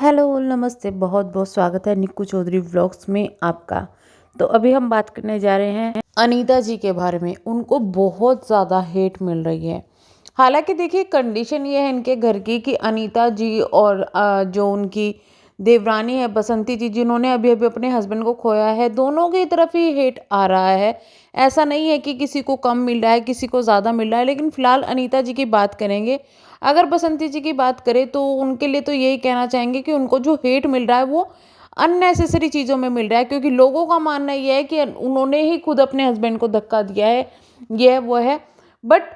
Hello, नमस्ते, बहुत-बहुत स्वागत है निक्कू चौधरी व्लॉग्स में आपका। तो अभी हम बात करने जा रहे हैं अनीता जी के बारे में। उनको बहुत ज़्यादा हेट मिल रही है। हालाँकि देखिए कंडीशन ये है इनके घर की कि अनीता जी और जो उनकी देवरानी है बसंती जी जिन्होंने अभी-अभी अपने हस्बैंड को खोया है, दोनों की तरफ ही हेट आ रहा है। ऐसा नहीं है कि किसी को कम मिल रहा है, किसी को ज़्यादा मिल रहा है, लेकिन फ़िलहाल अनीता जी की बात करेंगे। अगर बसंती जी की बात करें तो उनके लिए तो यही कहना चाहेंगे कि उनको जो हेट मिल रहा है वो अननेसेसरी चीज़ों में मिल रहा है, क्योंकि लोगों का मानना ये है कि उन्होंने ही खुद अपने हस्बैंड को धक्का दिया है, ये है वो है। बट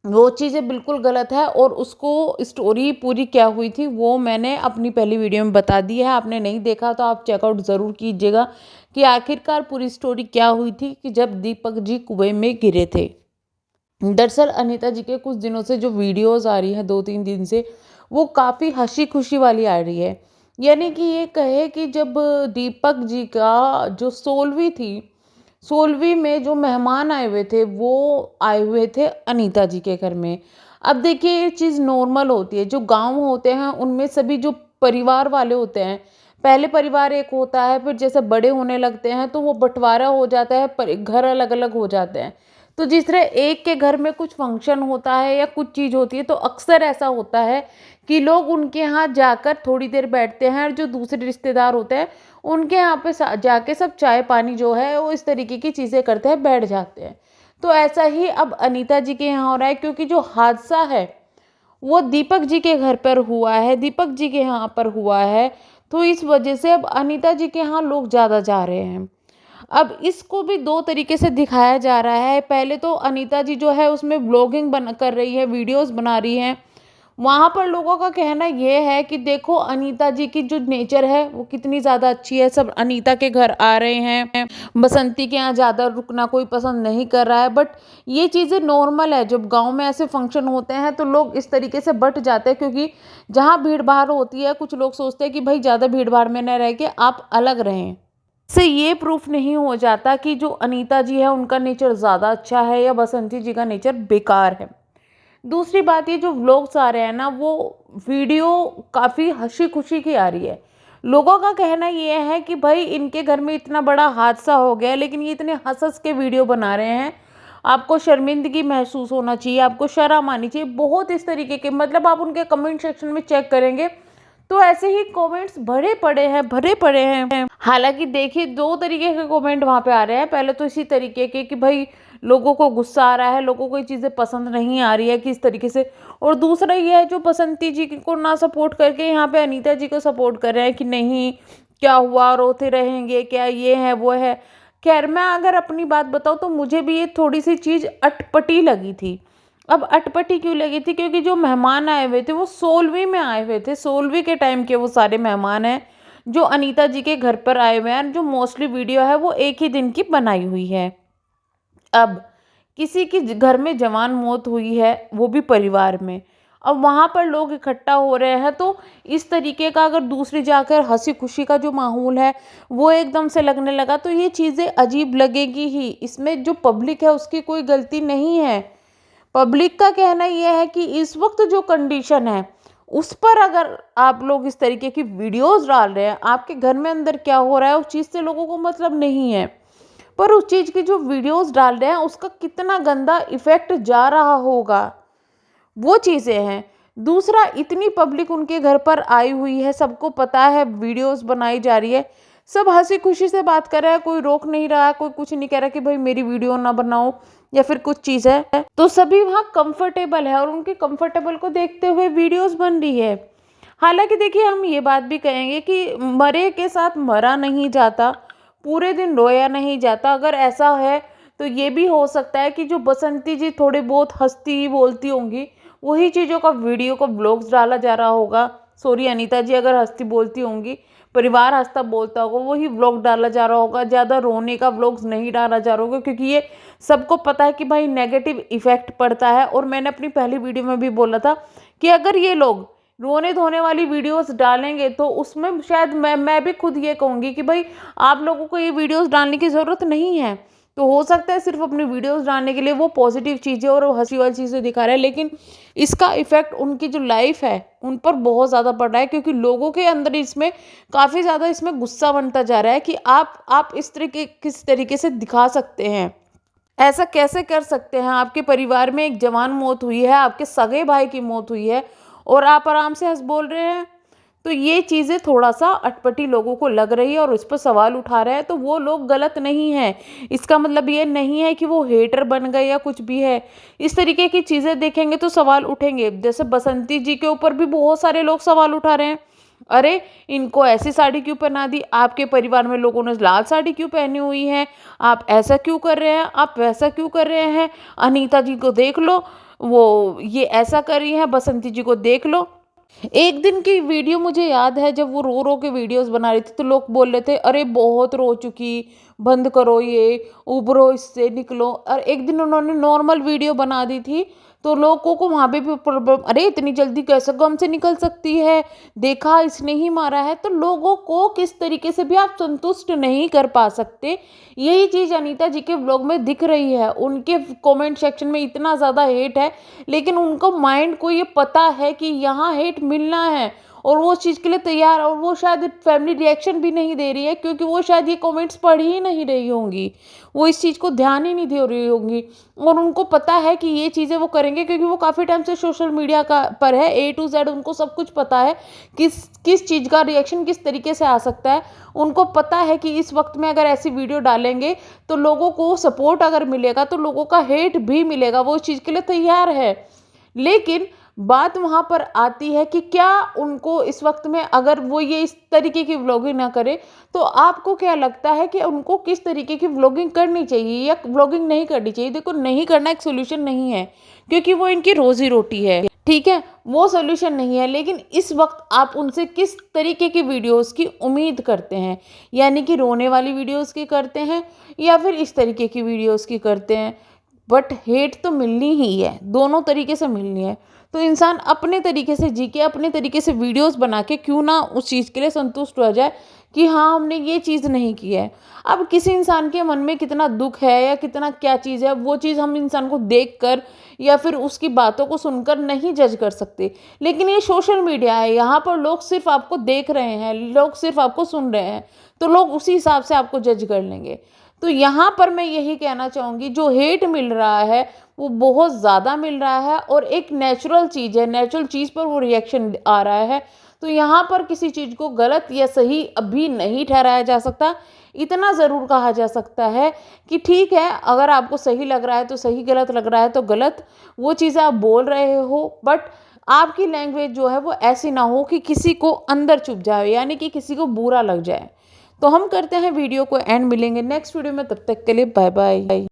वो चीज़ें बिल्कुल गलत है और उसको स्टोरी पूरी क्या हुई थी वो मैंने अपनी पहली वीडियो में बता दी है। आपने नहीं देखा तो आप चेकआउट ज़रूर कीजिएगा कि आखिरकार पूरी स्टोरी क्या हुई थी कि जब दीपक जी कुएं में गिरे थे। दरअसल अनीता जी के कुछ दिनों से जो वीडियोस आ रही हैं 2-3 दिन से, वो काफ़ी हँसी-खुशी वाली आ रही है। यानी कि ये कहे कि जब दीपक जी का जो 16वीं थी, 16वीं में जो मेहमान आए हुए थे, वो आए हुए थे अनीता जी के घर में। अब देखिए ये चीज़ नॉर्मल होती है, जो गाँव होते हैं उनमें सभी जो परिवार वाले होते हैं, पहले परिवार एक होता है, फिर जैसे बड़े होने लगते हैं तो वो बँटवारा हो जाता है, घर अलग-अलग हो जाते हैं। तो जिस तरह एक के घर में कुछ फंक्शन होता है या कुछ चीज़ होती है तो अक्सर ऐसा होता है कि लोग उनके यहाँ जाकर थोड़ी देर बैठते हैं और जो दूसरे रिश्तेदार होते हैं उनके यहाँ पे जाके सब चाय पानी जो है वो इस तरीके की चीज़ें करते हैं, बैठ जाते हैं। तो ऐसा ही अब अनीता जी के यहाँ हो रहा है, क्योंकि जो हादसा है वो दीपक जी के घर पर हुआ है, दीपक जी के यहाँ पर हुआ है। तो इस वजह से अब अनीता जी के यहाँ लोग ज़्यादा जा रहे हैं। अब इसको भी 2 तरीके से दिखाया जा रहा है। पहले तो अनीता जी जो है उसमें व्लॉगिंग कर रही है, वीडियोज़ बना रही हैं। वहाँ पर लोगों का कहना ये है कि देखो अनीता जी की जो नेचर है वो कितनी ज़्यादा अच्छी है, सब अनीता के घर आ रहे हैं। बसंती के यहाँ ज़्यादा रुकना कोई पसंद नहीं कर रहा है। बट ये चीज़ें नॉर्मल है, जब गाँव में ऐसे फंक्शन होते हैं तो लोग इस तरीके से बँट जाते हैं, क्योंकि जहाँ भीड़-भाड़ होती है कुछ लोग सोचते हैं कि भई ज़्यादा भीड़-भाड़ में ना रह के आप अलग रहें। से ये प्रूफ नहीं हो जाता कि जो अनीता जी है उनका नेचर ज़्यादा अच्छा है या बसंती जी का नेचर बेकार है। दूसरी बात ये जो व्लॉग्स आ रहे हैं ना वो वीडियो काफ़ी हँसी खुशी की आ रही है। लोगों का कहना ये है कि भाई इनके घर में इतना बड़ा हादसा हो गया लेकिन ये इतने हँस हँस के वीडियो बना रहे हैं, आपको शर्मिंदगी महसूस होना चाहिए, आपको शर्म आनी चाहिए। बहुत इस तरीके के, मतलब आप उनके कमेंट सेक्शन में चेक करेंगे तो ऐसे ही कमेंट्स भरे पड़े हैं। हालाँकि देखिए 2 तरीके के कमेंट वहाँ पे आ रहे हैं। पहले तो इसी तरीके के कि भाई लोगों को गुस्सा आ रहा है, लोगों को ये चीज़ें पसंद नहीं आ रही है किस तरीके से। और दूसरा ये है जो बसंती जी को ना सपोर्ट करके यहाँ पे अनीता जी को सपोर्ट कर रहे हैं कि नहीं, क्या हुआ, रोते रहेंगे क्या, ये है वो है। खैर मैं अगर अपनी बात बताऊँ तो मुझे भी ये थोड़ी-सी चीज़ अटपटी लगी थी। अब अटपटी क्यों लगी थी? क्योंकि जो मेहमान आए हुए थे वो 16वीं में आए हुए थे, 16वीं के टाइम के वो सारे मेहमान हैं जो अनीता जी के घर पर आए हुए हैं। जो मोस्टली वीडियो है वो एक ही दिन की बनाई हुई है। अब किसी की घर में जवान मौत हुई है, वो भी परिवार में, अब वहाँ पर लोग इकट्ठा हो रहे हैं तो इस तरीके का अगर दूसरी जाकर हंसी खुशी का जो माहौल है वो एकदम से लगने लगा तो ये चीज़ें अजीब लगेगी ही। इसमें जो पब्लिक है उसकी कोई गलती नहीं है। पब्लिक का कहना यह है कि इस वक्त जो कंडीशन है उस पर अगर आप लोग इस तरीके की वीडियोस डाल रहे हैं, आपके घर में अंदर क्या हो रहा है उस चीज़ से लोगों को मतलब नहीं है, पर उस चीज़ की जो वीडियोस डाल रहे हैं उसका कितना गंदा इफेक्ट जा रहा होगा, वो चीज़ें हैं। दूसरा, इतनी पब्लिक उनके घर पर आई हुई है, सबको पता है वीडियोस बनाई जा रही है, सब हंसी खुशी से बात कर रहा है, कोई रोक नहीं रहा, कोई कुछ नहीं कह रहा कि भाई मेरी वीडियो ना बनाओ या फिर कुछ चीज़ है। तो सभी वहाँ कंफर्टेबल है और उनके कंफर्टेबल को देखते हुए वीडियोस बन रही है। हालांकि देखिए हम ये बात भी कहेंगे कि मरे के साथ मरा नहीं जाता, पूरे दिन रोया नहीं जाता। अगर ऐसा है तो ये भी हो सकता है कि जो बसंती जी थोड़ी बहुत हंसती बोलती होंगी वही चीज़ों का वीडियो को ब्लॉग्स डाला जा रहा होगा। सॉरी, अनीता जी अगर हंसती बोलती होंगी, परिवार हंसता बोलता होगा, वही व्लॉग डाला जा रहा होगा। ज़्यादा रोने का व्लॉग्स नहीं डाला जा रहा होगा, क्योंकि ये सबको पता है कि भाई नेगेटिव इफेक्ट पड़ता है। और मैंने अपनी पहली वीडियो में भी बोला था कि अगर ये लोग रोने धोने वाली वीडियोस डालेंगे तो उसमें शायद मैं भी खुद ये कहूँगी कि भाई आप लोगों को ये वीडियोस डालने की ज़रूरत नहीं है। तो हो सकता है सिर्फ अपनी वीडियोस डालने के लिए वो पॉजिटिव चीज़ें और हंसी वाली चीज़ें दिखा रहा है, लेकिन इसका इफेक्ट उनकी जो लाइफ है उन पर बहुत ज़्यादा पड़ रहा है, क्योंकि लोगों के अंदर इसमें काफ़ी ज़्यादा इसमें गुस्सा बनता जा रहा है कि आप इस तरीके किस तरीके से दिखा सकते हैं, ऐसा कैसे कर सकते हैं। आपके परिवार में एक जवान मौत हुई है, आपके सगे भाई की मौत हुई है और आप आराम से हंस बोल रहे हैं। तो ये चीज़ें थोड़ा सा अटपटी लोगों को लग रही है और उस पर सवाल उठा रहे हैं, तो वो लोग गलत नहीं है। इसका मतलब ये नहीं है कि वो हेटर बन गए या कुछ भी है। इस तरीके की चीज़ें देखेंगे तो सवाल उठेंगे। जैसे बसंती जी के ऊपर भी बहुत सारे लोग सवाल उठा रहे हैं, अरे इनको ऐसी साड़ी क्यों पहना दी, आपके परिवार में लोगों ने लाल साड़ी क्यों पहनी हुई है, आप ऐसा क्यों कर रहे हैं, आप वैसा क्यों कर रहे हैं, अनीता जी को देख लो, वो ये ऐसा कर रही हैं, बसंती जी को देख लो। एक दिन की वीडियो मुझे याद है, जब वो रो रो के वीडियोस बना रही थी तो लोग बोल रहे थे अरे बहुत रो चुकी, बंद करो ये, उभरो इससे, निकलो। और एक दिन उन्होंने नॉर्मल वीडियो बना दी थी तो लोगों को वहाँ पे भी प्रॉब्लम, अरे इतनी जल्दी कैसे गम से निकल सकती है, देखा इसने ही मारा है। तो लोगों को किस तरीके से भी आप संतुष्ट नहीं कर पा सकते। यही चीज़ अनीता जी के व्लॉग में दिख रही है। उनके कमेंट सेक्शन में इतना ज़्यादा हेट है, लेकिन उनको माइंड को ये पता है कि यहाँ हेट मिलना है और वो उस चीज़ के लिए तैयार, और वो शायद फैमिली रिएक्शन भी नहीं दे रही है क्योंकि वो शायद ये कमेंट्स पढ़ ही नहीं रही होंगी, वो इस चीज़ को ध्यान ही नहीं दे रही होंगी। और उनको पता है कि ये चीज़ें वो करेंगे क्योंकि वो काफ़ी टाइम से सोशल मीडिया का पर है, A to Z उनको सब कुछ पता है, किस किस चीज़ का रिएक्शन किस तरीके से आ सकता है। उनको पता है कि इस वक्त में अगर ऐसी वीडियो डालेंगे तो लोगों को सपोर्ट अगर मिलेगा तो लोगों का हेट भी मिलेगा, वो इस चीज़ के लिए तैयार है। लेकिन बात वहाँ पर आती है कि क्या उनको इस वक्त में, अगर वो ये इस तरीके की व्लॉगिंग ना करे तो आपको क्या लगता है कि उनको किस तरीके की व्लॉगिंग करनी चाहिए या व्लॉगिंग नहीं करनी चाहिए। देखो, नहीं करना एक सोल्यूशन नहीं है क्योंकि वो इनकी रोजी रोटी है, ठीक है, वो सोल्यूशन नहीं है। लेकिन इस वक्त आप उनसे किस तरीके की वीडियोस की उम्मीद करते हैं, यानी कि रोने वाली वीडियोस की करते हैं या फिर इस तरीके की वीडियोस की करते हैं। बट हेट तो मिलनी ही है, दोनों तरीके से मिलनी है। तो इंसान अपने तरीके से जी के, अपने तरीके से वीडियोस बना के क्यों ना उस चीज़ के लिए संतुष्ट हो जाए कि हाँ हमने ये चीज़ नहीं की है। अब किसी इंसान के मन में कितना दुख है या कितना क्या चीज़ है, वो चीज़ हम इंसान को देख कर या फिर उसकी बातों को सुनकर नहीं जज कर सकते। लेकिन ये सोशल मीडिया है, यहाँ पर लोग सिर्फ आपको देख रहे हैं, लोग सिर्फ आपको सुन रहे हैं, तो लोग उसी हिसाब से आपको जज कर लेंगे। तो यहाँ पर मैं यही कहना चाहूँगी, जो हेट मिल रहा है वो बहुत ज़्यादा मिल रहा है और एक नेचुरल चीज़ है, नेचुरल चीज़ पर वो रिएक्शन आ रहा है। तो यहाँ पर किसी चीज़ को गलत या सही अभी नहीं ठहराया जा सकता। इतना ज़रूर कहा जा सकता है कि ठीक है, अगर आपको सही लग रहा है तो सही, गलत लग रहा है तो गलत, वो चीज़ें आप बोल रहे हो, बट आपकी लैंग्वेज जो है वो ऐसी ना हो कि किसी को अंदर चुभ जाए, यानी कि किसी को बुरा लग जाए। तो हम करते हैं वीडियो को एंड, मिलेंगे नेक्स्ट वीडियो में, तब तक के लिए बाय बाय।